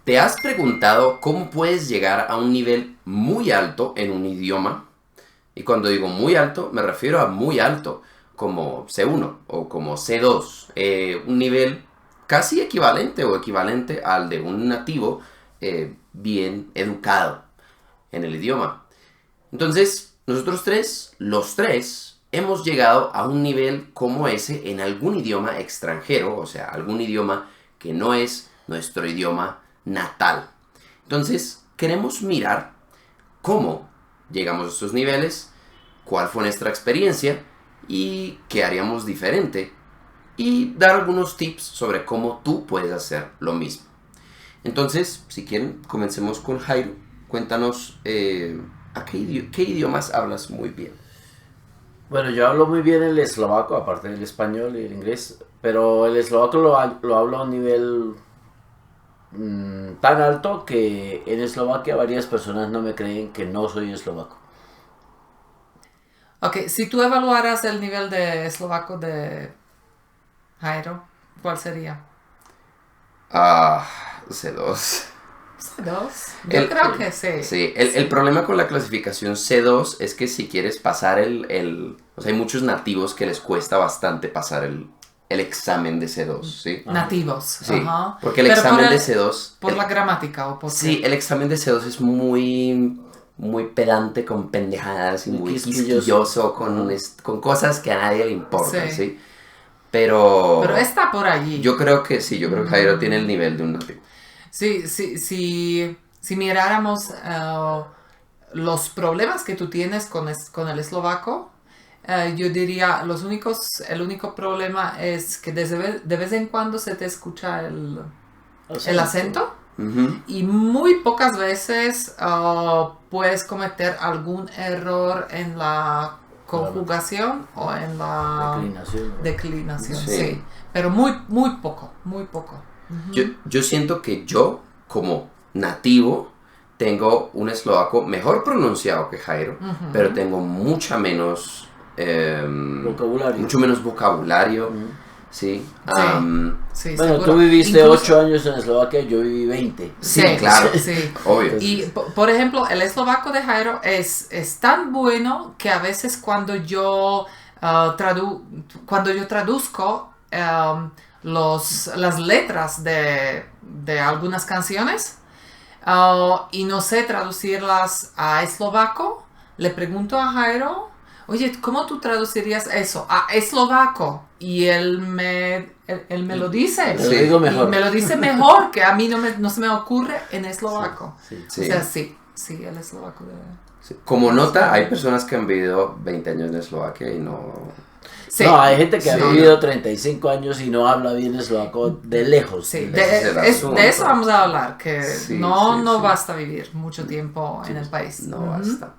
¿Te has preguntado cómo puedes llegar a un nivel muy alto en un idioma? Y cuando digo muy alto, me refiero a muy alto, como C1 o como C2, un nivel casi equivalente o equivalente al de un nativo bien educado en el idioma. Entonces, nosotros tres, los tres, hemos llegado a un nivel como ese en algún idioma extranjero, o sea, algún idioma que no es nuestro idioma natal. Entonces, queremos mirar cómo llegamos a estos niveles, cuál fue nuestra experiencia y qué haríamos diferente. Y dar algunos tips sobre cómo tú puedes hacer lo mismo. Entonces, si quieren, comencemos con Jairo. Cuéntanos qué idiomas hablas muy bien. Bueno, yo hablo muy bien el eslovaco, aparte del español y el inglés, pero el eslovaco lo hablo a un nivel tan alto que en Eslovaquia varias personas no me creen que no soy eslovaco. Ok, si tú evaluaras el nivel de eslovaco de Jairo, ¿cuál sería? C2. ¿C2? Yo creo que sí. Sí, el problema con la clasificación C2 es que si quieres pasar o sea, hay muchos nativos que les cuesta bastante pasar el examen de C2, ¿sí? Nativos. Sí, Ajá. porque el Pero examen por de C2... ¿Por la gramática o por Sí, qué? el examen de C2 es muy pedante con pendejadas y muy quisquilloso con cosas que a nadie le importan, Sí. ¿sí? Pero está por allí. yo creo que sí, yo creo que Jairo tiene el nivel de un nativo. Sí, si miráramos los problemas que tú tienes con el eslovaco, yo diría, el único problema es que de vez en cuando se te escucha el acento. Ujú. Y muy pocas veces puedes cometer algún error en la conjugación o en la declinación. Sí. Sí. Pero muy poco, muy poco. Yo siento que yo, como nativo, tengo un eslovaco mejor pronunciado que Jairo, pero tengo mucho menos vocabulario, ¿sí? Sí, Bueno, seguro. tú viviste Incluso- 8 años en Eslovaquia, yo viví 20. Sí, claro, Sí. obvio. Y por ejemplo, el eslovaco de Jairo es tan bueno que a veces cuando yo traduzco las letras de algunas canciones y no sé traducirlas a eslovaco, le pregunto a Jairo, oye, ¿cómo tú traducirías eso a eslovaco? Y él me lo dice. Te lo digo mejor. Y me lo dice mejor, que a mí no se me ocurre en eslovaco. Sí. Sí. O sea, sí, el eslovaco de... Sí. Como nota, hay personas que han vivido 20 años en Eslovaquia y no... Sí. No, hay gente que ha Sí. vivido 35 años y no habla bien eslovaco de lejos. Sí, Ese es el asunto. de eso vamos a hablar, que Sí, no sí. basta vivir mucho tiempo en el país. No basta.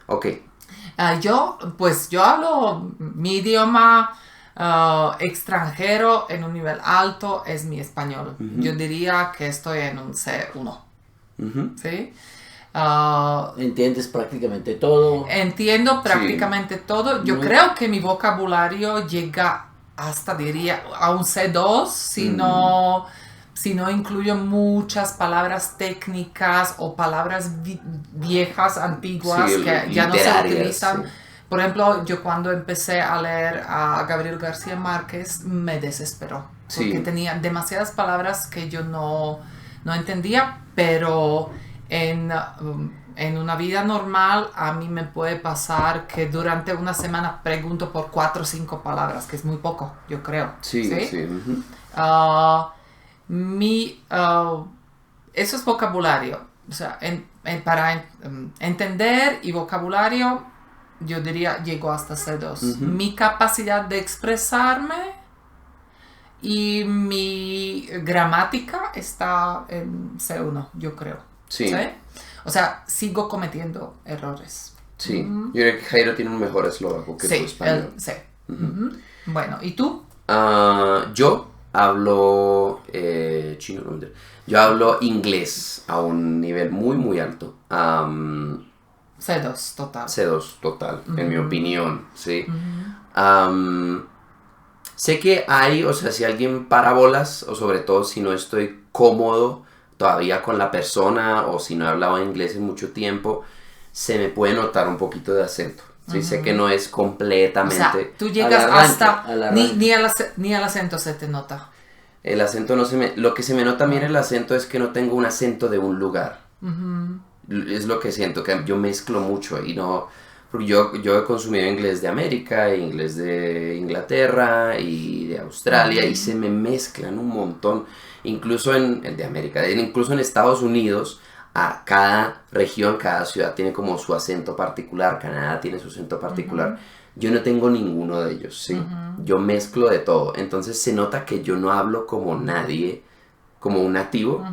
Ok. Yo hablo mi idioma extranjero en un nivel alto, es mi español. Yo diría que estoy en un C1. ¿Sí? Entiendes prácticamente todo. Entiendo prácticamente todo. Yo creo que mi vocabulario llega hasta, diría, a un C2 si no incluyo muchas palabras técnicas o palabras viejas, antiguas, Sí, que ya no se literarias, utilizan. sí. Por ejemplo, yo cuando empecé a leer a Gabriel García Márquez me desesperó, porque Sí. tenía demasiadas palabras que yo no entendía, pero en una vida normal a mí me puede pasar que durante una semana pregunto por 4 o 5 palabras, que es muy poco, yo creo. Sí. Eso es vocabulario. O sea, para entender y vocabulario, yo diría llego hasta C2. Mi capacidad de expresarme y mi gramática está en C1, yo creo. Sí. O sea, sigo cometiendo errores. Sí. Yo creo que Jairo tiene un mejor eslovaco que tu español. Sí. Bueno, ¿y tú? Yo hablo chino, no mentira. Yo hablo inglés a un nivel muy alto. C2, total. C2 total, en mi opinión, ¿sí? Sé que hay, o sea, si alguien para bolas, o sobre todo si no estoy cómodo todavía con la persona o si no he hablado inglés en mucho tiempo, se me puede notar un poquito de acento. Sí, sé que no es completamente... O sea, tú llegas hasta... Ni al acento se te nota. El acento no se me... Lo que se me nota también el acento es que no tengo un acento de un lugar. Es lo que siento, que yo mezclo mucho y no... Porque yo he consumido inglés de América, inglés de Inglaterra y de Australia y se me mezclan un montón. Incluso en el de América, incluso en Estados Unidos... A cada región, cada ciudad tiene como su acento particular. Canadá tiene su acento particular. Yo no tengo ninguno de ellos, ¿sí? Yo mezclo de todo. Entonces se nota que yo no hablo como nadie, como un nativo.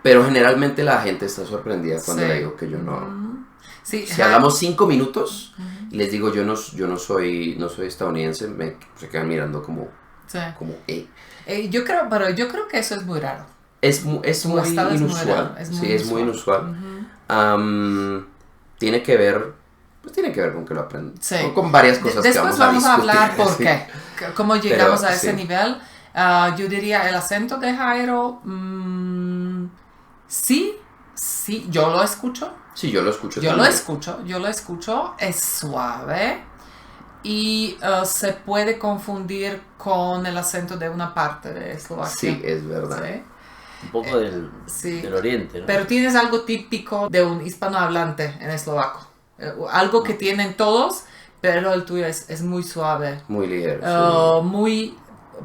Pero generalmente la gente está sorprendida cuando le digo que yo no... Sí, si hablamos 5 minutos y les digo yo no soy estadounidense, se quedan mirando como... Yo creo que eso es muy raro. Es muy inusual. Es muy inusual. Tiene que ver con que lo aprendan. Sí. Con varias cosas que vamos a discutir. Después vamos a hablar por qué. Cómo llegamos a ese nivel. Yo diría el acento de Jairo. Sí, yo lo escucho. Sí, yo lo escucho también. Yo lo escucho. Es suave. Y se puede confundir con el acento de una parte de Eslovaquia. Sí, es verdad. ¿Sí? Un poco del oriente, ¿no? Pero tienes algo típico de un hispanohablante en eslovaco. Algo que tienen todos, pero el tuyo es muy suave. Muy ligero.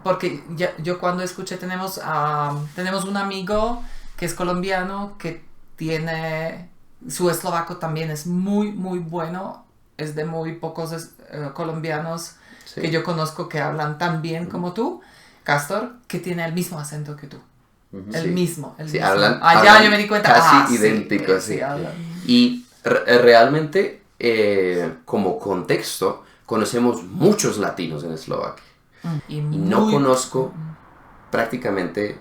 Porque yo cuando escuché, tenemos un amigo que es colombiano, que tiene... Su eslovaco también es muy, muy bueno. Es de muy pocos colombianos que yo conozco que hablan tan bien como tú, Castor, que tiene el mismo acento que tú. El mismo. Hablan yo me di cuenta. Casi idénticos, sí. Y realmente, como contexto, conocemos muchos latinos en Eslovaquia. Y no conozco prácticamente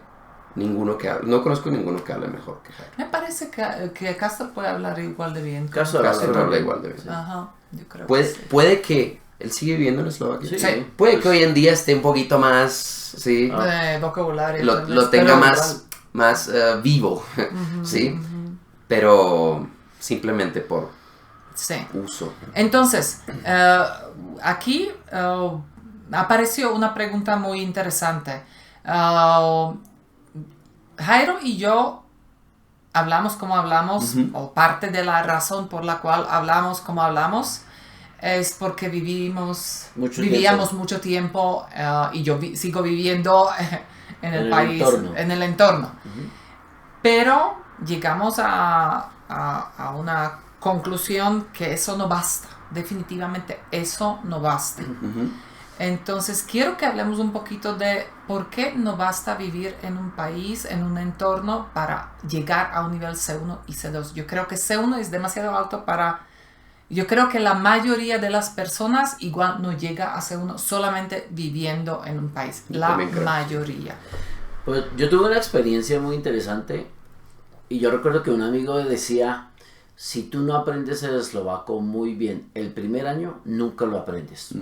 ninguno que hable. No conozco ninguno que hable mejor que Jairo. Me parece que Castor puede hablar igual de bien. Castor habla igual de bien. Ajá, yo creo puede que él sigue viviendo en Eslovaquia. Sí. Puede que hoy en día esté un poquito más... Sí. Vocabulario. Lo tenga más vivo, ¿sí? Pero simplemente por uso. Entonces, aquí apareció una pregunta muy interesante. Jairo y yo hablamos como hablamos, o parte de la razón por la cual hablamos como hablamos, es porque vivíamos mucho tiempo y yo sigo viviendo en el país, en el entorno. Pero llegamos a una conclusión que eso no basta. Definitivamente eso no basta. Entonces quiero que hablemos un poquito de por qué no basta vivir en un país, en un entorno para llegar a un nivel C1 y C2. Yo creo que C1 es demasiado alto para... Yo creo que la mayoría de las personas igual no llega a C1 solamente viviendo en un país. La mayoría. Pues yo tuve una experiencia muy interesante y yo recuerdo que un amigo decía, si tú no aprendes el eslovaco muy bien el primer año, nunca lo aprendes.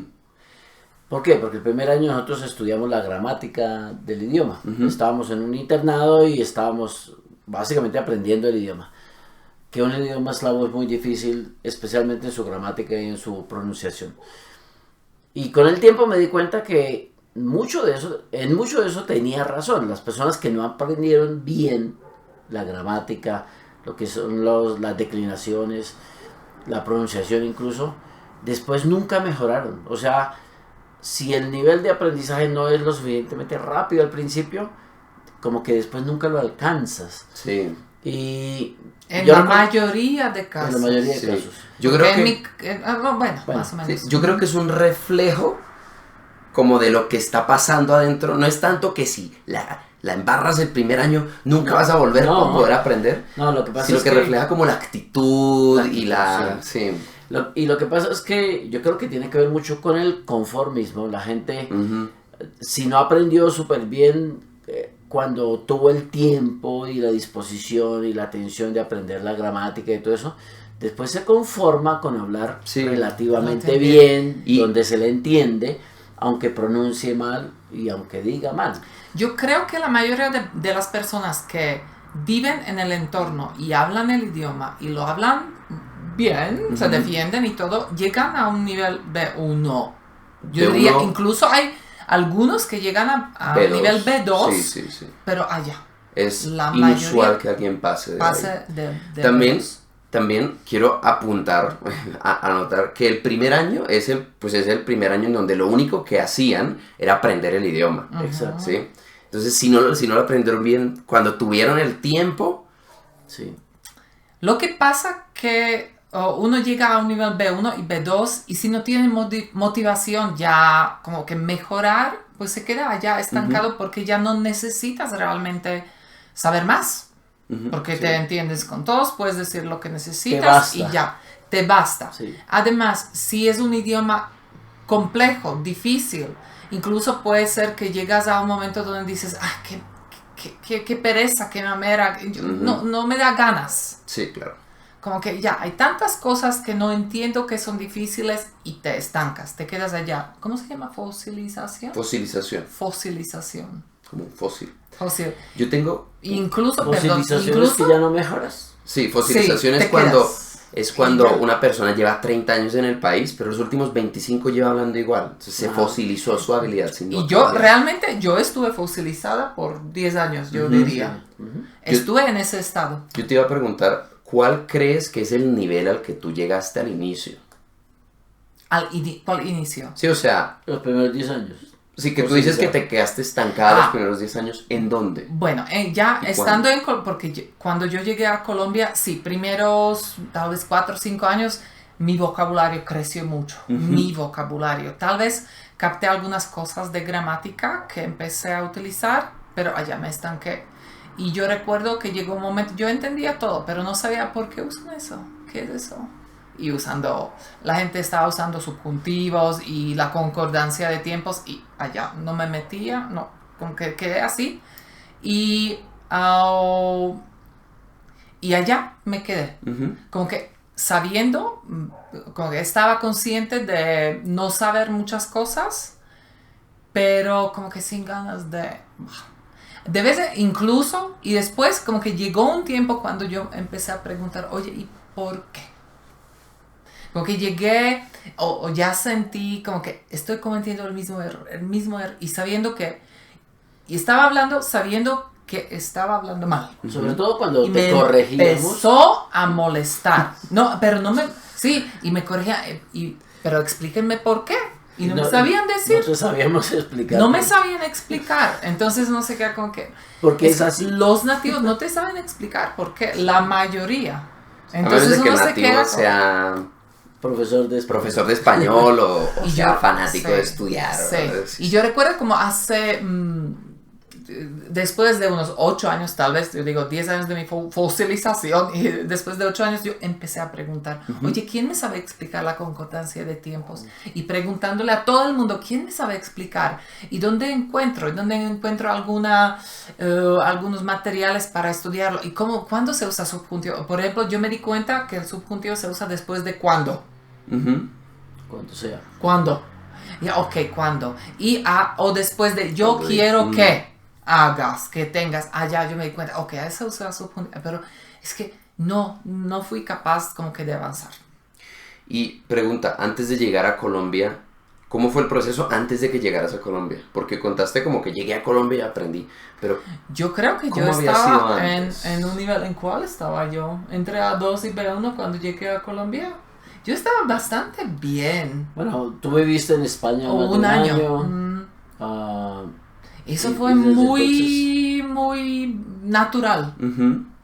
¿Por qué? Porque el primer año nosotros estudiamos la gramática del idioma. Estábamos en un internado y estábamos básicamente aprendiendo el idioma. Que un idioma eslavo es muy difícil, especialmente en su gramática y en su pronunciación. Y con el tiempo me di cuenta que en mucho de eso tenía razón. Las personas que no aprendieron bien la gramática, lo que son las declinaciones, la pronunciación incluso, después nunca mejoraron. O sea, si el nivel de aprendizaje no es lo suficientemente rápido al principio, como que después nunca lo alcanzas. Sí. Y en la mayoría de casos. En la mayoría de casos. Yo creo que más o menos. Sí, yo creo que es un reflejo como de lo que está pasando adentro. No es tanto que si la embarras el primer año nunca vas a volver a poder aprender. No, lo que pasa sino es que refleja como la actitud y la... Sí. Y lo que pasa es que yo creo que tiene que ver mucho con el conformismo. La gente, si no aprendió súper bien cuando tuvo el tiempo y la disposición y la atención de aprender la gramática y todo eso, después se conforma con hablar relativamente bien, y donde se le entiende, aunque pronuncie mal y aunque diga mal. Yo creo que la mayoría de las personas que viven en el entorno y hablan el idioma y lo hablan bien, se defienden y todo, llegan a un nivel B1. Yo diría, incluso hay algunos que llegan a B2. nivel B2, Sí. pero allá. Es La inusual mayoría que alguien pase de ahí. de También, B2. también quiero apuntar, anotar que el primer año es el primer año en donde lo único que hacían era aprender el idioma. Exacto. ¿Sí? Entonces, si no lo aprendieron bien, cuando tuvieron el tiempo, Sí. Lo que pasa que uno llega a un nivel B1 y B2 y si no tiene motivación ya como que mejorar, pues se queda allá estancado porque ya no necesitas realmente saber más. Porque te entiendes con todos, puedes decir lo que necesitas y ya, te basta. Sí. Además, si es un idioma complejo, difícil, incluso puede ser que llegas a un momento donde dices, qué pereza, qué mamera, no me da ganas. sí, claro. Como que ya, hay tantas cosas que no entiendo que son difíciles y te estancas, te quedas allá. ¿Cómo se llama? ¿Fosilización? Fosilización, Fosilización. como un fósil. Fósil. Yo tengo... Incluso, Fosilización es que ya no mejoras. Sí, fosilización Sí, es cuando... quedas. Es cuando Y ya. una persona lleva 30 años en el país, pero los últimos 25 lleva hablando igual. Entonces se fosilizó su habilidad. Y yo realmente, yo estuve fosilizada por 10 años, yo diría. Estuve en ese estado. Yo te iba a preguntar, ¿cuál crees que es el nivel al que tú llegaste al inicio? ¿Cuál inicio? Sí, o sea, Los primeros 10 años. sí que tú dices que te quedaste estancada los primeros 10 años. ¿En dónde? Bueno, ya ¿Y estando porque cuando yo llegué a Colombia, sí, primeros tal vez 4 o 5 años, mi vocabulario creció mucho. Mi vocabulario. Tal vez capté algunas cosas de gramática que empecé a utilizar, pero allá me estanqué. Y yo recuerdo que llegó un momento, yo entendía todo, pero no sabía por qué usan eso. ¿Qué es eso? Y la gente estaba usando subjuntivos y la concordancia de tiempos y allá no me metía, no, como que quedé así y allá me quedé, como que sabiendo, como que estaba consciente de no saber muchas cosas, pero como que sin ganas de vez incluso, y después como que llegó un tiempo cuando yo empecé a preguntar, oye, ¿y por qué? Como que llegué o ya sentí como que estoy cometiendo el mismo error y sabiendo que, y estaba hablando sabiendo que estaba hablando mal. Sobre todo cuando Y te me corregíamos. empezó a molestar. No, pero no me, sí, y me corregía, pero explíquenme por qué. Y no me sabían decir. No te sabíamos explicar. No me sabían explicar. Entonces no sé qué, como que... Porque es así. Los nativos no te saben explicar por qué. La mayoría. Entonces, a menos de que el uno se nativo queda sea Profesor de español o Y sea yo- fanático sí, de estudiar. sí. Y yo recuerdo como hace, después de unos 8 años tal vez, yo digo 10 años de mi fosilización, y después de 8 años yo empecé a preguntar, oye, ¿quién me sabe explicar la concordancia de tiempos? Y preguntándole a todo el mundo, ¿quién me sabe explicar? ¿Y dónde encuentro? ¿Y dónde encuentro algunos materiales para estudiarlo? ¿Y cuándo se usa subjuntivo? Por ejemplo, yo me di cuenta que el subjuntivo se usa después de cuándo. Cuando sea. ¿Cuándo? Ya, ok, ¿cuándo? Y o después de yo Cuando quiero que hagas, que tengas. Ya yo me di cuenta, ok, eso usa subjuntivo, pero es que no fui capaz como que de avanzar. Y pregunta, antes de llegar a Colombia, ¿cómo fue el proceso antes de que llegaras a Colombia? Porque contaste como que llegué a Colombia y aprendí, pero Yo creo que yo ¿cómo había sido estaba antes? en un nivel, ¿en cuál estaba yo? Entre A2 y B1 cuando llegué a Colombia. Yo estaba bastante bien. Bueno, tú viviste en España más de Un año. Eso y fue desde muy natural.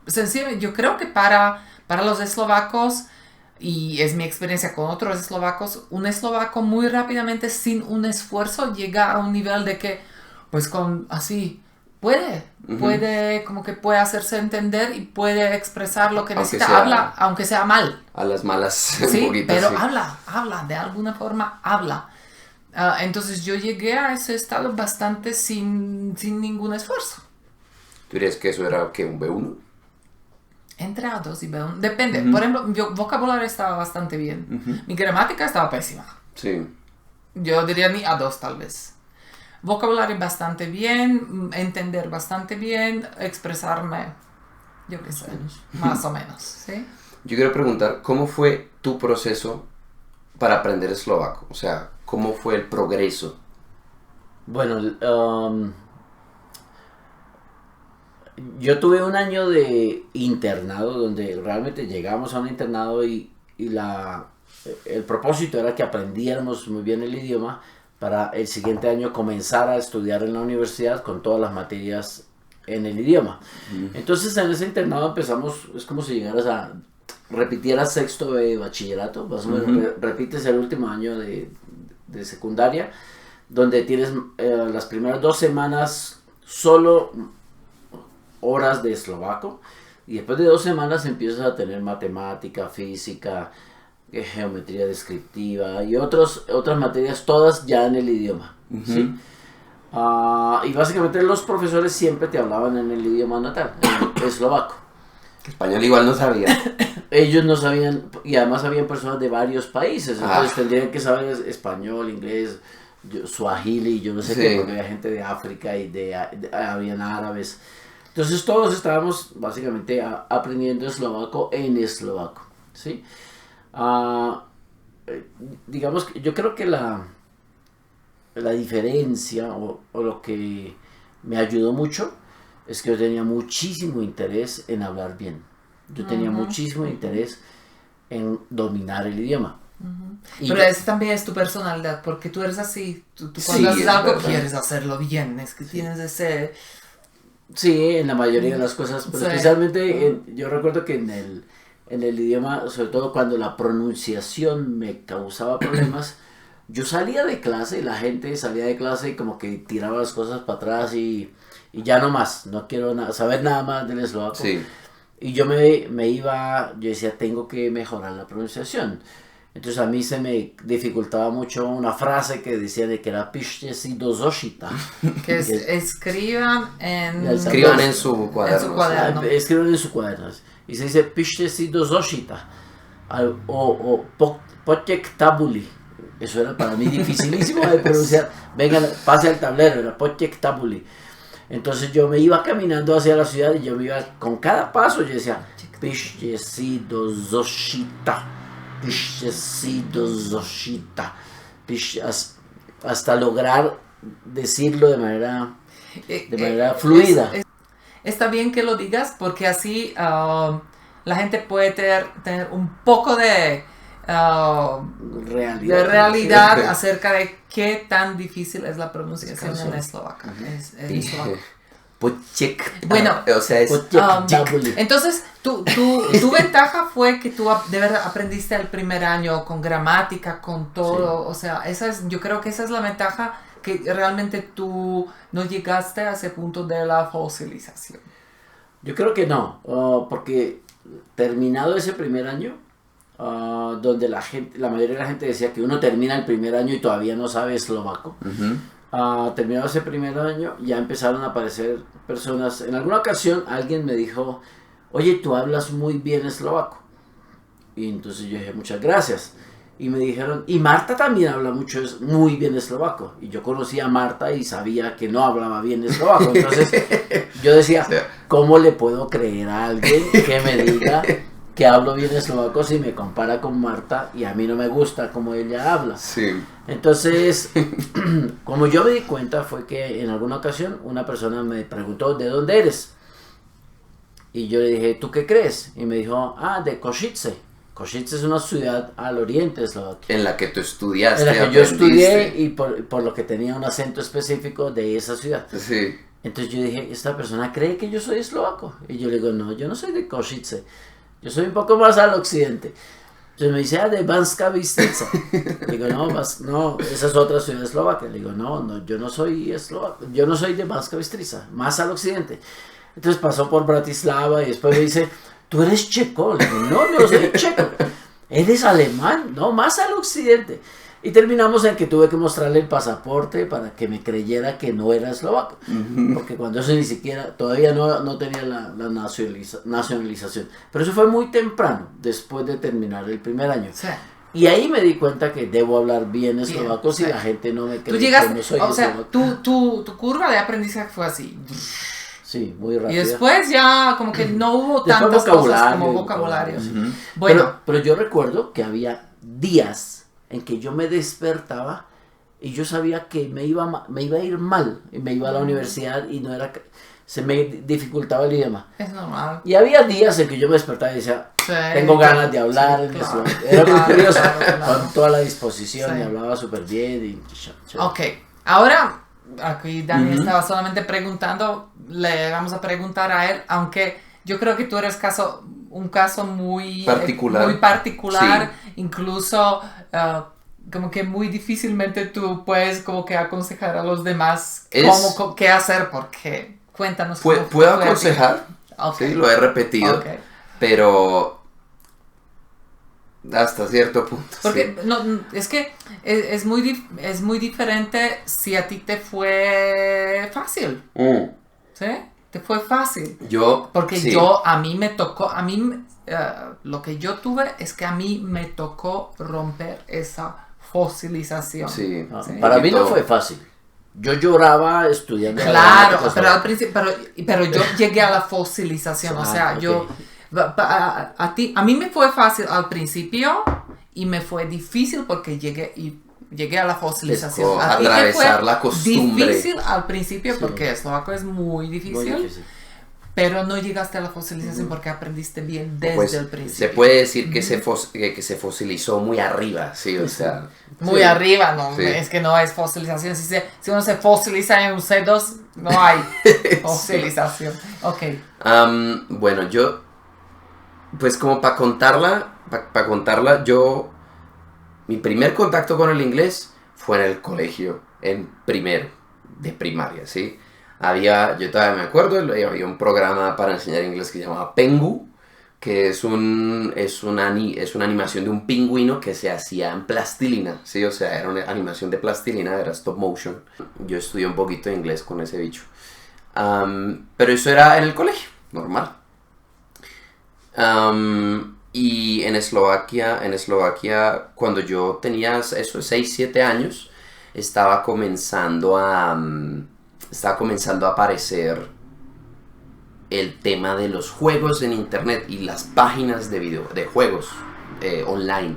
Sencillo, yo creo que para los eslovacos, y es mi experiencia con otros eslovacos, un eslovaco muy rápidamente, sin un esfuerzo, llega a un nivel de que, pues puede, como que puede hacerse entender y puede expresar lo que Aunque necesita, sea- habla, aunque sea mal. a las malas Sí, un poquito. pero sí. habla, de alguna forma habla. Entonces yo llegué a ese estado bastante sin ningún esfuerzo. ¿Tú dirías que eso era que un B1? Entre A2 y B1. Depende. Por ejemplo, mi vocabulario estaba bastante bien. Mi gramática estaba pésima. Sí. Yo diría ni A2 tal vez. Vocabulario bastante bien, entender bastante bien, expresarme, yo qué sé, más o menos, ¿sí? Yo quiero preguntar, ¿cómo fue tu proceso para aprender eslovaco? O sea, ¿cómo fue el progreso? Bueno, yo tuve un año de internado donde realmente llegamos a un internado y el propósito era que aprendiéramos muy bien el idioma para el siguiente año comenzar a estudiar en la universidad con todas las materias en el idioma. Entonces en ese internado empezamos, es como si repitieras sexto de bachillerato, más o menos repites el último año de secundaria, donde tienes las primeras 2 semanas solo horas de eslovaco y después de 2 semanas empiezas a tener matemática, física, geometría descriptiva y otras materias todas ya en el idioma, ¿sí? Y básicamente los profesores siempre te hablaban en el idioma natal, en eslovaco. Español igual no sabía. Ellos no sabían, y además habían personas de varios países, entonces tendrían que saber español, inglés, suajili, yo no sé qué, porque había gente de África y habían árabes. Entonces todos estábamos básicamente aprendiendo eslovaco en eslovaco, ¿sí? Digamos que yo creo que la diferencia o lo que me ayudó mucho es que yo tenía muchísimo interés en hablar bien. Yo tenía muchísimo interés en dominar el idioma. Pero eso también es tu personalidad, porque tú eres así, tú cuando haces algo quieres hacerlo bien, es que tienes ese... Sí, en la mayoría de las cosas, pero especialmente yo recuerdo que en el idioma, sobre todo cuando la pronunciación me causaba problemas, yo salía de clase y la gente salía de clase y como que tiraba las cosas para atrás y ya no más, no quiero saber nada más del eslovaco. Sí. Y yo me iba, yo decía, tengo que mejorar la pronunciación. Entonces a mí se me dificultaba mucho una frase que decía de que era pište si do zošita. Que escriban en su cuaderno. Escriban en su cuaderno. Y se dice pište si do zošita. O potek tabuli. Eso era para mí dificilísimo de pronunciar. Venga, pase al tablero, era potek tabuli. Entonces yo me iba caminando hacia la ciudad y yo me iba con cada paso, yo decía pište si do zošita. Hasta lograr decirlo de manera fluida. Está bien que lo digas porque así la gente puede tener un poco de realidad acerca de qué tan difícil es la pronunciación en eslovaco. Bueno, o sea, entonces tu ventaja fue que tú de verdad aprendiste el primer año con gramática, con todo, o sea, yo creo que esa es la ventaja, que realmente tú no llegaste a ese punto de la fosilización. Yo creo que no, porque terminado ese primer año, donde la mayoría de la gente decía que uno termina el primer año y todavía no sabe eslovaco. Terminado ese primer año, ya empezaron a aparecer personas. En alguna ocasión alguien me dijo, oye, tú hablas muy bien eslovaco. Y entonces yo dije, muchas gracias. Y me dijeron, y Marta también habla muy bien eslovaco. Y yo conocía a Marta y sabía que no hablaba bien eslovaco. Entonces yo decía, ¿cómo le puedo creer a alguien que me diga que hablo bien eslovaco si me compara con Marta y a mí no me gusta cómo ella habla? Sí. Entonces, como yo me di cuenta fue que en alguna ocasión una persona me preguntó, ¿de dónde eres? Y yo le dije, ¿tú qué crees? Y me dijo, de Košice. Košice es una ciudad al oriente de Eslovaquia. En la que tú estudiaste. En la que yo estudié y por lo que tenía un acento específico de esa ciudad. Sí. Entonces yo dije, ¿esta persona cree que yo soy eslovaco? Y yo le digo, no, yo no soy de Košice. Yo soy un poco más al occidente. Entonces me dice, de Banská Bystrica. Digo, no, esa es otra ciudad eslovaca. Le digo, no, yo no soy eslovaco. Yo no soy de Banská Bystrica, más al occidente. Entonces pasó por Bratislava y después me dice, ¿tú eres checo? Le digo, no soy checo. ¿Eres alemán? No, más al occidente. Y terminamos en que tuve que mostrarle el pasaporte para que me creyera que no era eslovaco. Porque cuando eso ni siquiera, todavía no tenía la nacionalización. Pero eso fue muy temprano, después de terminar el primer año. Sí. Y ahí me di cuenta que debo hablar bien eslovaco si sí. la gente no me Tú cree llegas, que no soy o sea, eslovaco. tu curva de aprendizaje fue así. Sí, muy Y rápido. después ya como que no hubo Después tantas cosas vocabulario como y vocabulario. sí. Ujú. Bueno, Pero yo recuerdo que había días en que yo me despertaba y yo sabía que me iba a ir mal. Y me iba a la universidad y no era... Se me dificultaba el idioma. es normal. Y había días en que yo me despertaba y decía, Sí, tengo ganas de hablar. sí, en claro. eslovaco. Era muy Claro, curioso, claro. con toda la disposición Sí. y hablaba súper bien. Y... Ok, ahora aquí Dani Ujú. estaba solamente preguntando, le vamos a preguntar a él, aunque yo creo que tú eres un caso muy Particular. muy particular, incluso como que muy difícilmente tú puedes como que aconsejar a los demás qué hacer, porque cuéntanos. Puedo fue a ti. aconsejar, Okay. sí, lo he repetido, Okay. pero hasta cierto punto. Porque sí. no, es que es muy diferente si a ti te fue fácil, ¿sí? Te fue fácil. Yo, Porque sí. a mí me tocó, lo que yo tuve es que a mí me tocó romper esa fosilización. Sí. Ah, Sí. para mí no Poquito. fue fácil. Yo lloraba estudiando. la Claro, gramática pero al eslovaca. principio, pero yo llegué a la fosilización, o sea, ok. yo, a mí me fue fácil al principio y me fue difícil porque llegué a la fosilización. Es A ti te atravesar fue la costumbre. difícil al principio Sí. porque eslovaco es muy difícil, Muy difícil. pero no llegaste a la fosilización porque aprendiste bien desde Pues, el principio. se puede decir que que se fosilizó muy arriba, sí, o sea. Muy sí. arriba, no, Sí. es que no es fosilización. Si uno se fosiliza en un C2, no hay fosilización. Ok. Bueno, yo, pues como para contarla, mi primer contacto con el inglés fue en el colegio, en primero de primaria, ¿sí? Yo todavía me acuerdo, había un programa para enseñar inglés que se llamaba Pengu, que es una animación de un pingüino que se hacía en plastilina, ¿sí? O sea, era una animación de plastilina, era stop motion. Yo estudié un poquito de inglés con ese bicho. Pero eso era en el colegio, normal. Y en Eslovaquia, cuando yo tenía esos 6, 7 años, estaba comenzando a aparecer el tema de los juegos en internet y las páginas de juegos online.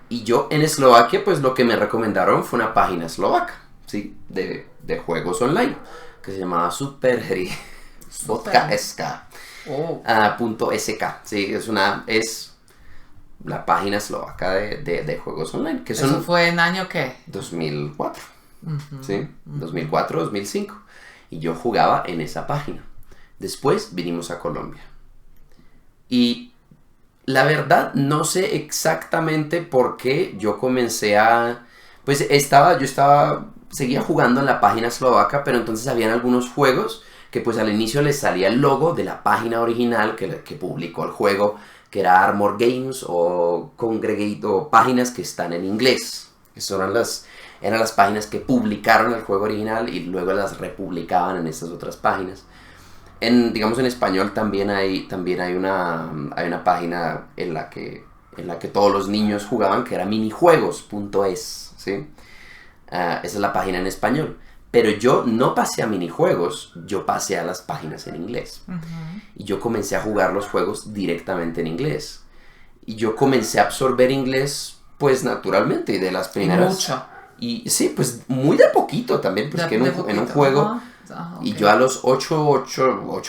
Y yo en Eslovaquia, pues lo que me recomendaron fue una página eslovaca, ¿sí? De juegos online, que se llamaba Superhry. .sk. Oh. .sk, sí, es la página eslovaca de juegos online, que ¿Eso son fue en año qué? 2004, ¿sí? 2004, 2005, y yo jugaba en esa página. Después vinimos a Colombia. Y la verdad no sé exactamente por qué yo comencé pues seguía jugando en la página eslovaca, pero entonces habían algunos juegos que pues al inicio les salía el logo de la página original que publicó el juego, que era Armor Games o Congregate, o páginas que están en inglés. Esas eran las páginas que publicaron el juego original y luego las republicaban en estas otras páginas. Digamos en español también hay una página en la que todos los niños jugaban, que era minijuegos.es, ¿sí? Esa es la página en español. Pero yo no pasé a minijuegos, yo pasé a las páginas en inglés. Y yo comencé a jugar los juegos directamente en inglés. Y yo comencé a absorber inglés, pues naturalmente, y de las primeras. Mucho. Y sí, pues muy de poquito también, pues que en un juego. Ajá, Y ok. yo a los 8,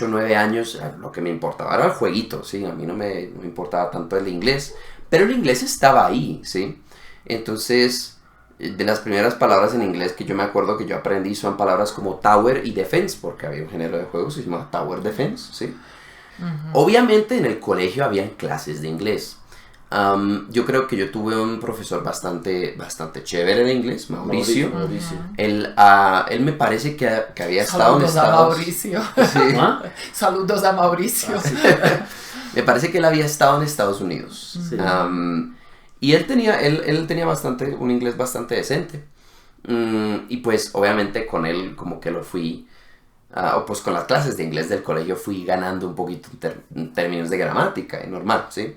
9 años, lo que me importaba era el jueguito, ¿sí? A mí no me importaba tanto el inglés. Pero el inglés estaba ahí, ¿sí? Entonces, de las primeras palabras en inglés que yo me acuerdo que yo aprendí son palabras como tower y defense, porque había un género de juegos que se llamaba tower defense, ¿sí? Obviamente en el colegio había clases de inglés. Yo creo que yo tuve un profesor bastante chévere de inglés, Mauricio. Él me parece que había estado en Saludos a Estados Mauricio. Sí. ¿Ah? Saludos a Mauricio. Me parece que él había estado en Estados Unidos. Sí. Y él tenía un inglés bastante decente. Y pues obviamente con él como que lo fui, o pues con las clases de inglés del colegio fui ganando un poquito en términos de gramática, y normal, ¿sí?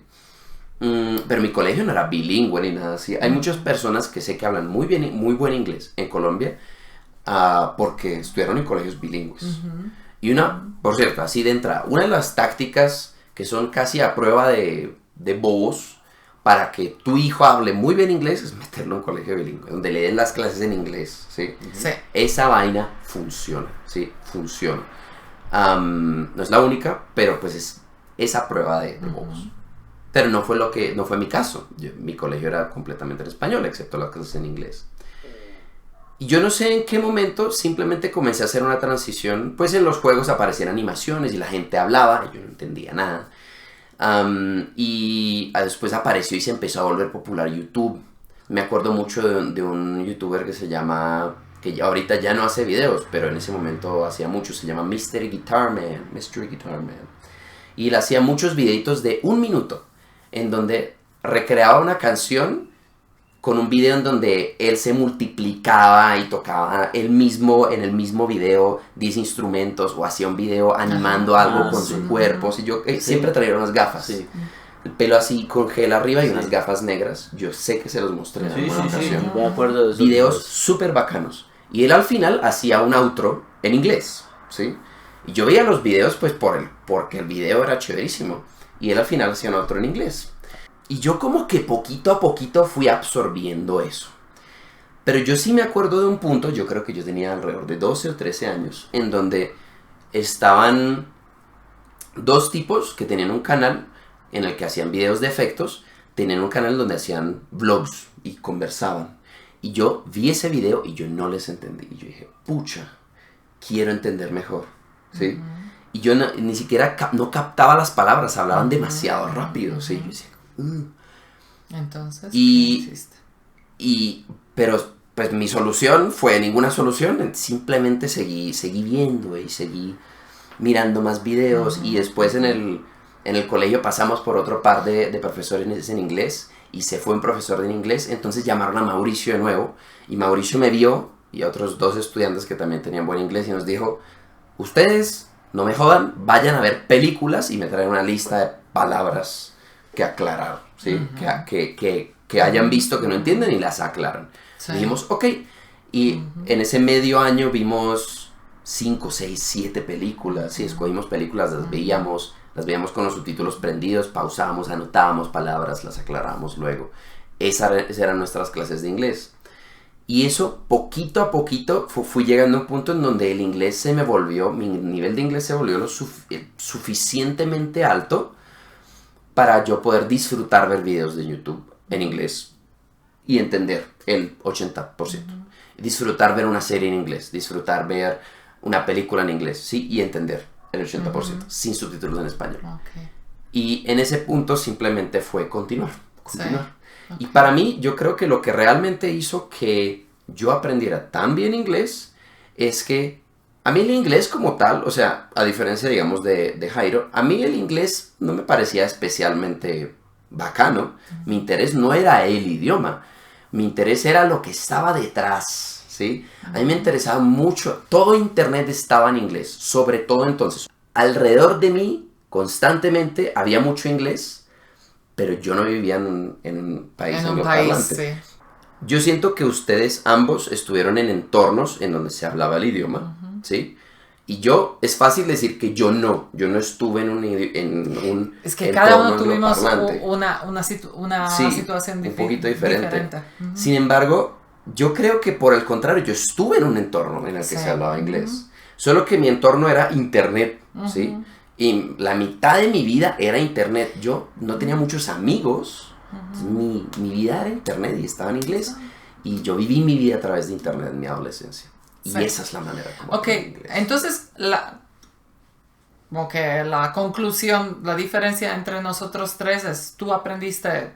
Pero mi colegio no era bilingüe ni nada así. Hay muchas personas que sé que hablan muy buen inglés en Colombia porque estudiaron en colegios bilingües. Y por cierto, así de entrada, una de las tácticas que son casi a prueba de bobos para que tu hijo hable muy bien inglés es meterlo en un colegio bilingüe, donde le den las clases en inglés, ¿sí? Sí. Esa vaina funciona, ¿sí? Funciona. No es la única, pero pues es esa prueba de bobos. Pero no fue mi caso. Mi colegio era completamente en español, excepto las clases en inglés. Y yo no sé en qué momento simplemente comencé a hacer una transición. Pues en los juegos aparecían animaciones y la gente hablaba, y yo no entendía nada. Y después apareció y se empezó a volver popular YouTube. Me acuerdo mucho de un youtuber que se llama, que ya ahorita ya no hace videos, pero en ese momento hacía mucho, se llama Mystery Guitar Man. Y él hacía muchos videitos de 1 minuto, en donde recreaba una canción con un video en donde él se multiplicaba y tocaba en el mismo video 10 instrumentos, o hacía un video animando algo con su cuerpo. Y yo siempre traía unas gafas. Sí. El pelo así con gel arriba y unas gafas negras. Yo sé que se los mostré en alguna ocasión. Me acuerdo de esos videos súper bacanos. Y él al final hacía un outro en inglés, ¿sí? Y yo veía los videos pues porque el video era chéverísimo. Y él al final hacía un outro en inglés. Y yo como que poquito a poquito fui absorbiendo eso. Pero yo sí me acuerdo de un punto, yo creo que yo tenía alrededor de 12 o 13 años, en donde estaban 2 tipos que tenían un canal en el que hacían videos de efectos, tenían un canal donde hacían vlogs y conversaban. Y yo vi ese video y yo no les entendí. Y yo dije, pucha, quiero entender mejor, ¿sí? Y yo ni siquiera no captaba las palabras, hablaban demasiado rápido, ¿sí? Yo decía, Entonces, ¿qué hiciste? Pero pues mi solución fue ninguna solución, simplemente seguí viendo y seguí mirando más videos. Y después en el colegio pasamos por otro par de profesores en inglés y se fue un profesor de inglés, entonces llamaron a Mauricio de nuevo y Mauricio me vio y a otros 2 estudiantes que también tenían buen inglés y nos dijo, ustedes no me jodan, vayan a ver películas y me traen una lista de palabras que aclarar, ¿sí? Que hayan visto que no entienden y las aclaran. Sí. Dijimos, ok. Y en ese medio año vimos 5, 6, 7 películas. Sí, escogimos películas, las veíamos con los subtítulos prendidos, pausábamos, anotábamos palabras, las aclarábamos luego. Esas eran nuestras clases de inglés. Y eso, poquito a poquito, fui llegando a un punto en donde el inglés mi nivel de inglés se volvió lo suficientemente alto para yo poder disfrutar ver videos de YouTube en inglés y entender el 80%. Disfrutar ver una serie en inglés, disfrutar ver una película en inglés, ¿sí? Y entender el 80%, sin subtítulos en español. Okay. Y en ese punto simplemente fue continuar. Sí. Okay. Y para mí, yo creo que lo que realmente hizo que yo aprendiera tan bien inglés es que a mí el inglés como tal, o sea, a diferencia, digamos, de Jairo, a mí el inglés no me parecía especialmente bacano. Mi interés no era el idioma, mi interés era lo que estaba detrás, ¿sí? A mí me interesaba mucho, todo internet estaba en inglés, sobre todo entonces. Alrededor de mí, constantemente, había mucho inglés, pero yo no vivía en un país angloparlante. Sí. Yo siento que ustedes ambos estuvieron en entornos en donde se hablaba el idioma, ¿sí? Y yo, es fácil decir que yo no estuve en un es que cada uno tuvimos una situación un poquito diferente. Sin embargo, yo creo que por el contrario, yo estuve en un entorno en el que se hablaba inglés. Solo que mi entorno era internet, ¿sí? Y la mitad de mi vida era internet. Yo no tenía muchos amigos. Mi vida era internet y estaba en inglés. Y yo viví mi vida a través de internet en mi adolescencia. Y esa es la manera como Ok, entonces la conclusión, la diferencia entre nosotros 3 es tú aprendiste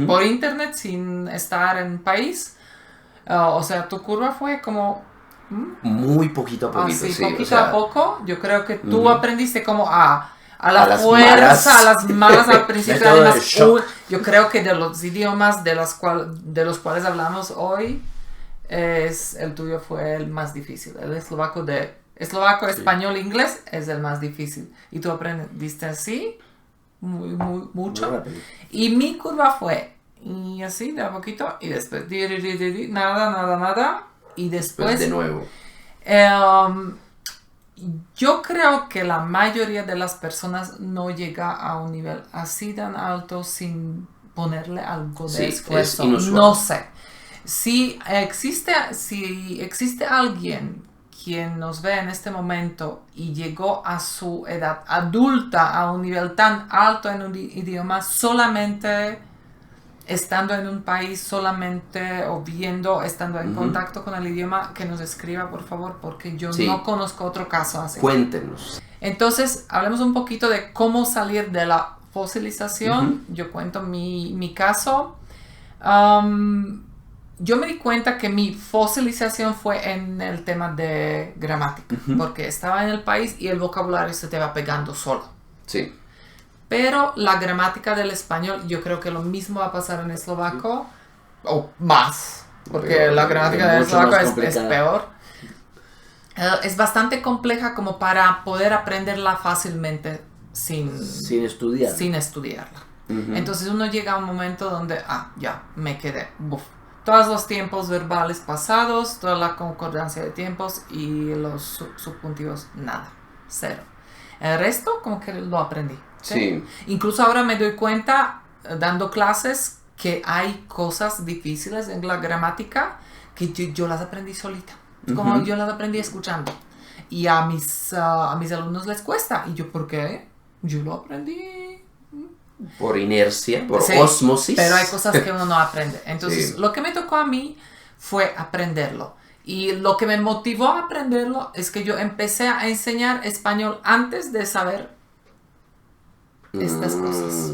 por internet sin estar en país. O sea, tu curva fue como... Muy poquito a poquito, sí. Poquito o sea, a poco. Yo creo que tú aprendiste como a la fuerza, a las malas al principio. Además, yo creo que de los idiomas de los cuales hablamos hoy, el tuyo fue el más difícil. El eslovaco, español, inglés es el más difícil. ¿Y tú aprendiste así? mucho. Muy rápido. Y mi curva fue y así de a poquito y después nada y después de nuevo. Yo creo que la mayoría de las personas no llega a un nivel así tan alto sin ponerle algo de esfuerzo. Es inusual. No sé. Si existe alguien quien nos ve en este momento y llegó a su edad adulta a un nivel tan alto en un idioma solamente estando en un país, solamente o viendo, estando en contacto con el idioma, que nos escriba por favor, porque yo no conozco otro caso así. Cuéntenos. Entonces, hablemos un poquito de cómo salir de la fosilización. Yo cuento mi caso. Yo me di cuenta que mi fosilización fue en el tema de gramática, porque estaba en el país y el vocabulario se te va pegando solo. Sí. Pero la gramática del español, yo creo que lo mismo va a pasar en eslovaco, o más, porque Pero la gramática del mucho eslovaco más es peor. Es bastante compleja como para poder aprenderla fácilmente sin estudiar. sin estudiarla. Entonces uno llega a un momento donde, ya, me quedé, todos los tiempos verbales pasados, toda la concordancia de tiempos y los subjuntivos, nada, cero. El resto como que lo aprendí. Sí. Incluso ahora me doy cuenta, dando clases, que hay cosas difíciles en la gramática que yo las aprendí solita. Como yo las aprendí escuchando. Y a mis alumnos les cuesta. Y yo, ¿por qué? Yo lo aprendí Por inercia, por osmosis. Pero hay cosas que uno no aprende. Entonces, lo que me tocó a mí fue aprenderlo. Y lo que me motivó a aprenderlo es que yo empecé a enseñar español antes de saber estas cosas.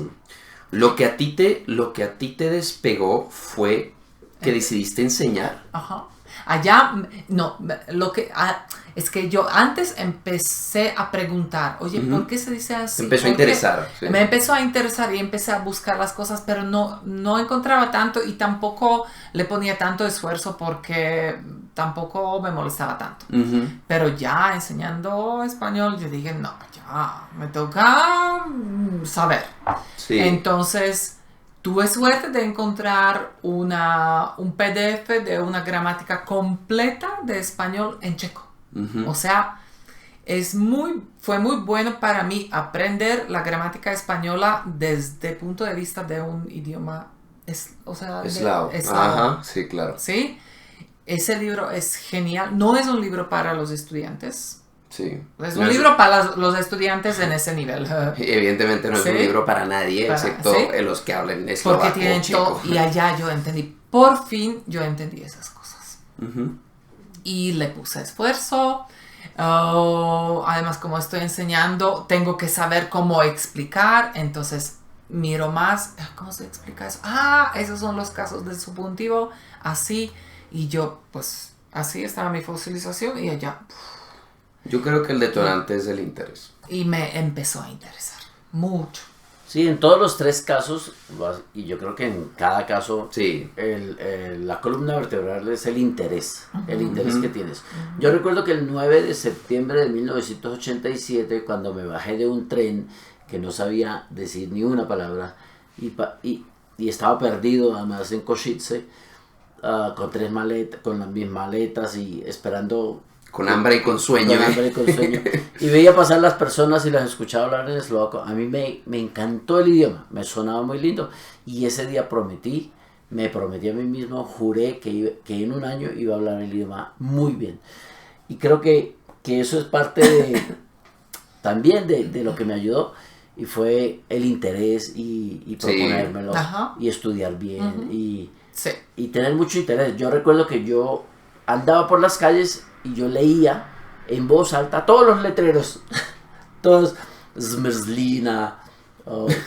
Lo que a ti te despegó fue que decidiste enseñar. Ajá. Allá, no, es que yo antes empecé a preguntar, oye, ¿por qué se dice así? Empezó a interesar. Sí. Me empezó a interesar y empecé a buscar las cosas, pero no encontraba tanto y tampoco le ponía tanto esfuerzo porque tampoco me molestaba tanto. Pero ya enseñando español, yo dije, no, ya, me toca saber. Sí. Entonces, tuve suerte de encontrar un PDF de una gramática completa de español en checo. O sea, fue muy bueno para mí aprender la gramática española desde el punto de vista de un idioma eslavo. Ajá, sí, claro. ¿Sí? Ese libro es genial. No es un libro para los estudiantes. Sí. Es un libro para los estudiantes en ese nivel. Evidentemente no es un libro para nadie, excepto los que hablen eslovaco. Porque tienen todo. Y allá yo entendí. Por fin yo entendí esas cosas. Y le puse esfuerzo. Además, como estoy enseñando, tengo que saber cómo explicar. Entonces miro más. ¿Cómo se explica eso? Esos son los casos del subjuntivo. Así. Y yo, pues, así estaba mi fosilización. Y allá... Yo creo que el detonante es el interés. Y me empezó a interesar mucho. Sí, en todos los tres casos, y yo creo que en cada caso, sí, la columna vertebral es el interés, el interés que tienes. Yo recuerdo que el 9 de septiembre de 1987, cuando me bajé de un tren que no sabía decir ni una palabra, y estaba perdido, además en Košice, con mis maletas y esperando... Con hambre y con sueño. Con hambre y con sueño. Y veía pasar las personas y las escuchaba hablar en eslovaco. A mí me encantó el idioma, me sonaba muy lindo. Y ese día me prometí a mí mismo, juré que en un año iba a hablar el idioma muy bien. Y creo que eso es parte también de lo que me ayudó. Y fue el interés y proponérmelo. Y estudiar bien y tener mucho interés. Yo recuerdo que yo andaba por las calles y yo leía en voz alta todos los letreros, todos, Zmrzlina,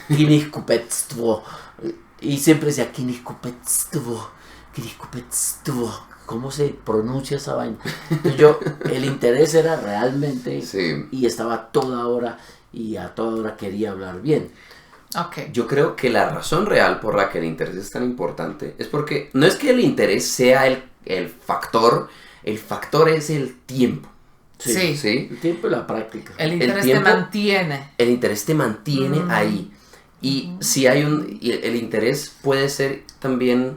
Knihkupectvo, y siempre decía Knihkupectvo, ¿cómo se pronuncia esa vaina? Entonces el interés era realmente, y estaba a toda hora quería hablar bien. Okay. Yo creo que la razón real por la que el interés es tan importante es porque no es que el interés sea el factor es el tiempo. Sí. El tiempo y la práctica. El interés te mantiene. El interés te mantiene ahí. Y si hay y el interés puede ser también,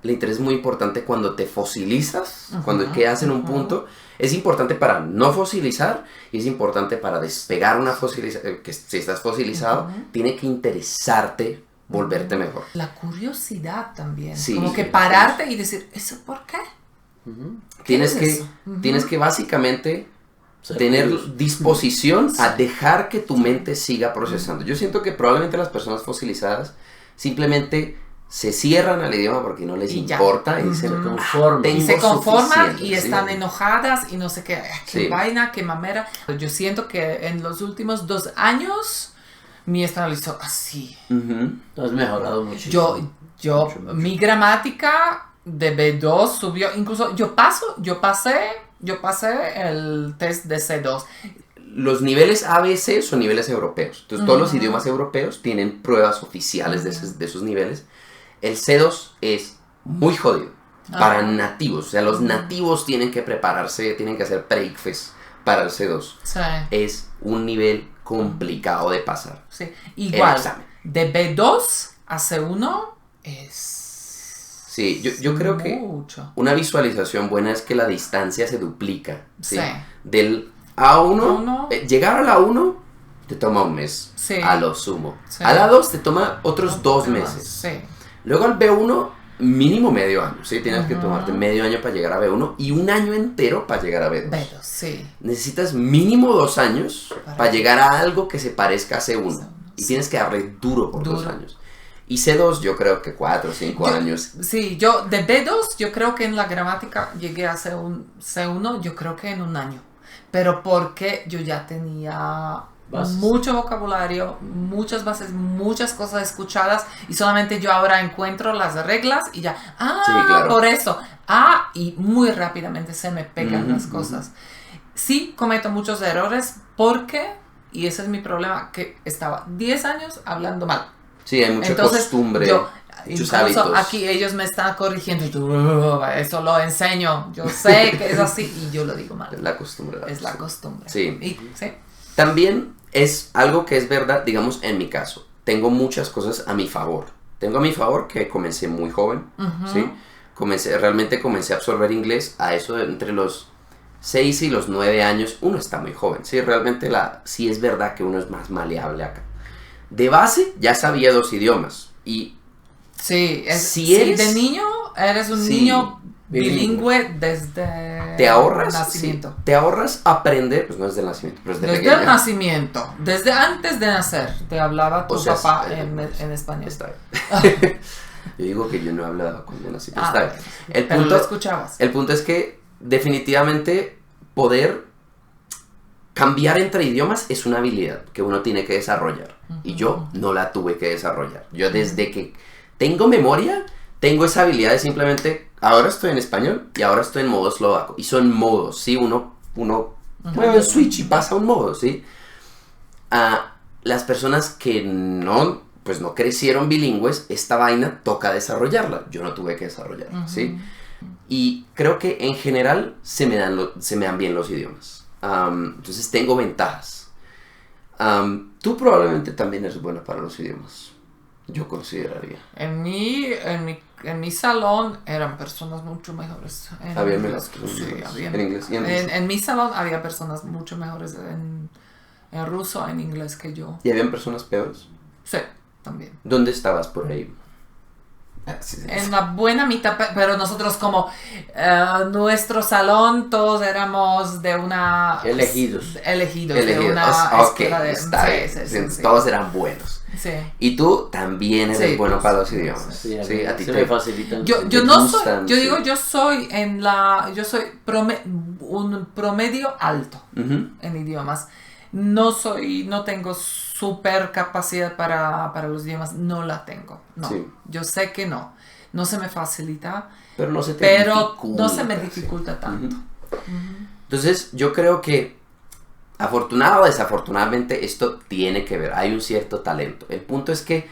el interés es muy importante cuando te fosilizas, cuando quedas en un punto. Es importante para no fosilizar y es importante para despegar una fosilización, que si estás fosilizado, tiene que interesarte volverte mejor. La curiosidad también, Sí, como que pararte y decir, ¿eso por qué? Tienes es tienes que básicamente tener disposición a dejar que tu mente siga procesando. Yo siento que probablemente las personas fosilizadas simplemente se cierran al idioma porque no les importa y dicen, se conforman y sí. están enojadas y no sé qué, qué vaina, qué mamera. Yo siento que en los últimos 2 años mi español hizo así. Has mejorado muchísimo. Mi gramática de B2 subió, incluso yo pasé el test de C2. Los niveles ABC son niveles europeos. Entonces todos los idiomas europeos tienen pruebas oficiales de esos niveles. El C2 es muy jodido para nativos. O sea, los nativos tienen que prepararse, tienen que hacer pre-ICFES para el C2. Sí. Es un nivel complicado de pasar. Sí. Igual, de B2 a C1 es... Sí, yo creo que una visualización buena es que la distancia se duplica. ¿sí? Del A1, llegar a la 1 te toma un mes, a lo sumo. A la 2 te toma otros 2 meses. Sí. Luego al B1, mínimo medio año. ¿sí? Tienes que tomarte medio año para llegar a B1 y un año entero para llegar a B2. B2, sí. Necesitas mínimo 2 años para llegar a algo que se parezca a C1. Y tienes que darle duro por 2 años. Y C2 yo creo que 4 o 5 años. Sí, yo de B2 yo creo que en la gramática llegué a C1 yo creo que en un año. Pero porque yo ya tenía mucho vocabulario, muchas bases, muchas cosas escuchadas y solamente yo ahora encuentro las reglas y ya, sí, claro. por eso, y muy rápidamente se me pegan las cosas. Sí, cometo muchos errores porque, y ese es mi problema, que estaba 10 años hablando mal. Sí, hay mucha costumbre, muchos hábitos. Aquí ellos me están corrigiendo, eso lo enseño, yo sé que es así y yo lo digo mal. Es la costumbre. Es la costumbre. Sí. También es algo que es verdad, digamos, en mi caso. Tengo muchas cosas a mi favor. Tengo a mi favor que comencé muy joven, ¿sí? Realmente comencé a absorber inglés a eso entre los 6 y los 9 años. Uno está muy joven, ¿sí? Realmente sí es verdad que uno es más maleable acá. De base ya sabía 2 idiomas y de niño eres un niño bilingüe desde te ahorras, nacimiento. Te ahorras aprender, pues no desde el nacimiento, pero desde el nacimiento, desde antes de nacer te hablaba tu papá en español. Está bien. Yo digo que yo no hablaba cuando nací, pero está bien. Pero lo escuchabas. El punto es que definitivamente poder cambiar entre idiomas es una habilidad que uno tiene que desarrollar. Y yo no la tuve que desarrollar. Yo desde que tengo memoria, tengo esa habilidad de simplemente, ahora estoy en español y ahora estoy en modo eslovaco. Y son modos, ¿sí? Uno mueve el switch y pasa a un modo, ¿sí? Las personas que no crecieron bilingües, esta vaina toca desarrollarla. Yo no tuve que desarrollarla, ¿sí? Y creo que en general se me dan bien los idiomas. Entonces tengo ventajas. Tú probablemente también eres buena para los idiomas. Yo consideraría. En mi salón eran personas mucho mejores. Había menos en inglés. En mi salón había personas mucho mejores en ruso, en inglés que yo. ¿Y habían personas peores? Sí, también. ¿Dónde estabas por ahí? En la buena mitad, pero nosotros como nuestro salón todos éramos de una... Elegidos de una escuela de... Sí. Todos eran buenos. Sí. Y tú también eres bueno para los idiomas. Sí, a ti te facilitan. Yo soy un promedio alto en idiomas. No tengo super capacidad para los idiomas, no la tengo. No. Sí. Yo sé que no se me facilita, pero no se me dificulta tanto. Entonces yo creo que afortunado o desafortunadamente esto tiene que ver, hay un cierto talento. El punto es que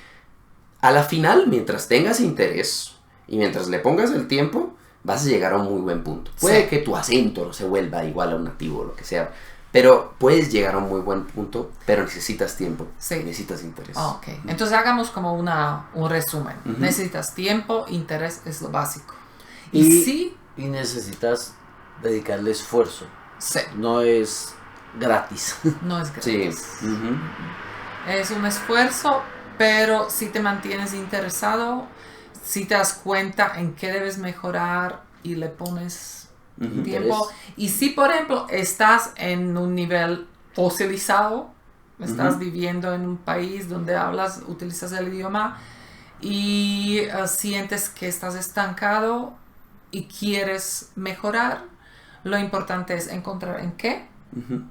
a la final, mientras tengas interés y mientras le pongas el tiempo, vas a llegar a un muy buen punto. Puede que tu acento no se vuelva igual a un nativo o lo que sea, Pero puedes llegar a un muy buen punto, pero necesitas tiempo, Sí. necesitas interés. Ok, entonces hagamos como un resumen. Ujú. Necesitas tiempo, interés es lo básico. Y necesitas dedicarle esfuerzo. Sí, No es gratis. no es Sí. gratis. Ujú. Es un esfuerzo, pero si te mantienes interesado, si te das cuenta en qué debes mejorar y le pones Ujú. tiempo. Y si, por ejemplo, estás en un nivel fosilizado, estás Ujú. viviendo en un país donde utilizas el idioma y sientes que estás estancado y quieres mejorar, lo importante es encontrar en qué Ujú.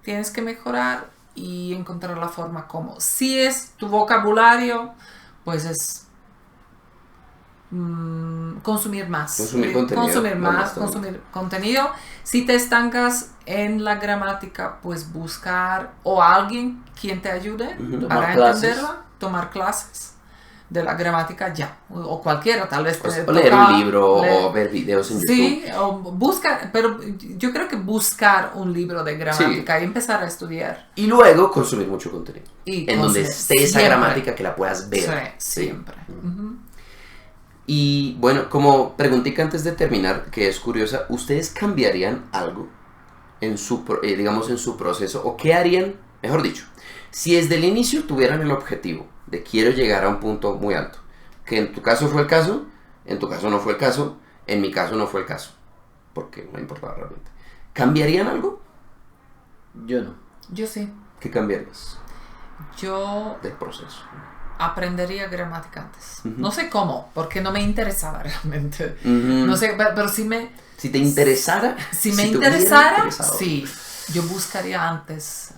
tienes que mejorar y encontrar la forma como. Si es tu vocabulario, pues es consumir más. Consumir contenido, Consumir no más, más también. consumir contenido. Si te estancas en la gramática, pues buscar o alguien quien te ayude Ujú. para Tomar clases. entenderla, tomar clases de la gramática ya, o cualquiera, tal vez. O leer un libro o ver videos en Sí, YouTube. o buscar, pero yo creo que buscar un libro de gramática y empezar a estudiar. Y luego consumir mucho contenido. Y En donde consumir esté esa siempre. gramática que la puedas ver. Sí, siempre. Ujú. Y bueno, como preguntita antes de terminar, que es curiosa, ¿ustedes cambiarían algo en su, digamos, en su proceso? ¿O qué harían, mejor dicho, si desde el inicio tuvieran el objetivo de quiero llegar a un punto muy alto? Que en tu caso fue el caso, en tu caso no fue el caso, en mi caso no fue el caso. Porque no importaba realmente. ¿Cambiarían algo? Yo no. Yo sí. ¿Qué cambiarías Yo del proceso? aprendería gramática antes. Ujú. No sé cómo, porque no me interesaba realmente. Ujú. No sé, pero si me Si te interesara, Si me te hubiera interesara, interesado. sí, yo buscaría antes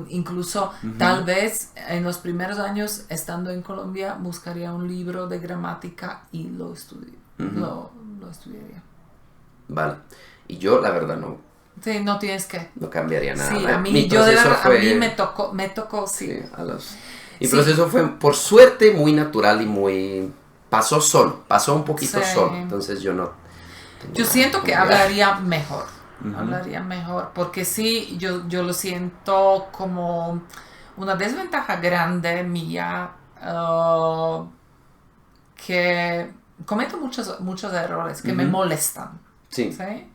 incluso Ujú. tal vez en los primeros años estando en Colombia buscaría un libro de gramática y lo Ujú. lo estudiaría. Vale. Y yo, la verdad, no Sí, no tienes que. cambiaría nada. Sí, a mí, Mi yo de proceso verdad, fue- a mí me tocó, sí. Sí, mi Sí. proceso fue, por suerte, muy natural y muy... Pasó solo, pasó un poquito Sí. solo. Entonces yo no... tengo Yo nada siento que cambiar. hablaría mejor. Ujú. Hablaría mejor. Porque sí, yo lo siento como una desventaja grande mía. Que cometo muchos errores que me Ujú. molestan. Sí. ¿Sí?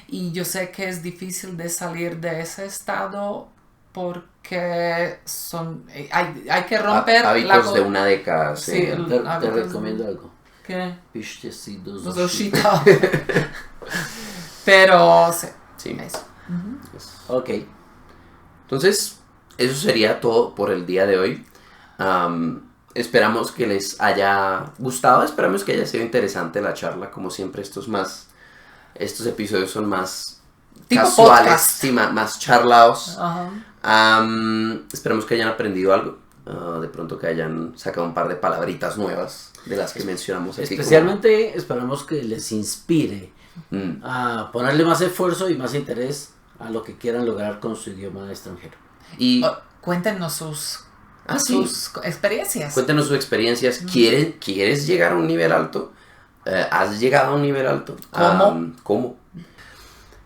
Y yo sé que es difícil de salir de ese estado porque hay que romper Hábitos de una década. Sí. Sí, el- Te hábitos de- recomiendo algo. ¿Qué? Pichtecitos. Los Oshita. Pero sí, Sí. eso. Ok. Entonces, eso sería todo por el día de hoy. Esperamos que les haya gustado, esperamos que haya sido interesante la charla. Como siempre, estos episodios son más Tipo casuales, podcast. sí, más charlados. Ajá. Esperamos que hayan aprendido algo. De pronto que hayan sacado un par de palabritas nuevas de las que mencionamos aquí. Especialmente esperamos que les inspire Mm. a ponerle más esfuerzo y más interés a lo que quieran lograr con su idioma extranjero. Y Cuéntenos sus sí. sus experiencias. Cuéntanos sus experiencias. ¿Quieres llegar a un nivel alto? ¿Has llegado a un nivel alto? ¿Cómo? ¿Cómo?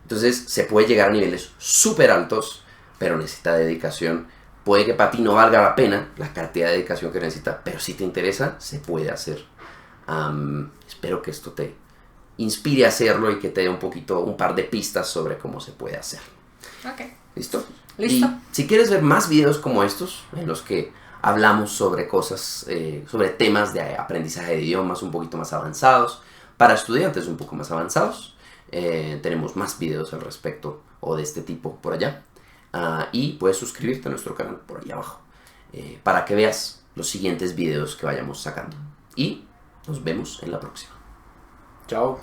Entonces se puede llegar a niveles súper altos, pero necesita dedicación. Puede que para ti no valga la pena la cantidad de dedicación que necesita, pero si te interesa, se puede hacer. Espero que esto te inspire a hacerlo y que te dé un par de pistas sobre cómo se puede hacer. Ok. ¿Listo? Listo. Y si quieres ver más videos como estos, en los que hablamos sobre cosas, sobre temas de aprendizaje de idiomas un poquito más avanzados, para estudiantes un poco más avanzados, tenemos más videos al respecto o de este tipo por allá. Y puedes suscribirte a nuestro canal por ahí abajo para que veas los siguientes videos que vayamos sacando. Y nos vemos en la próxima. Chao.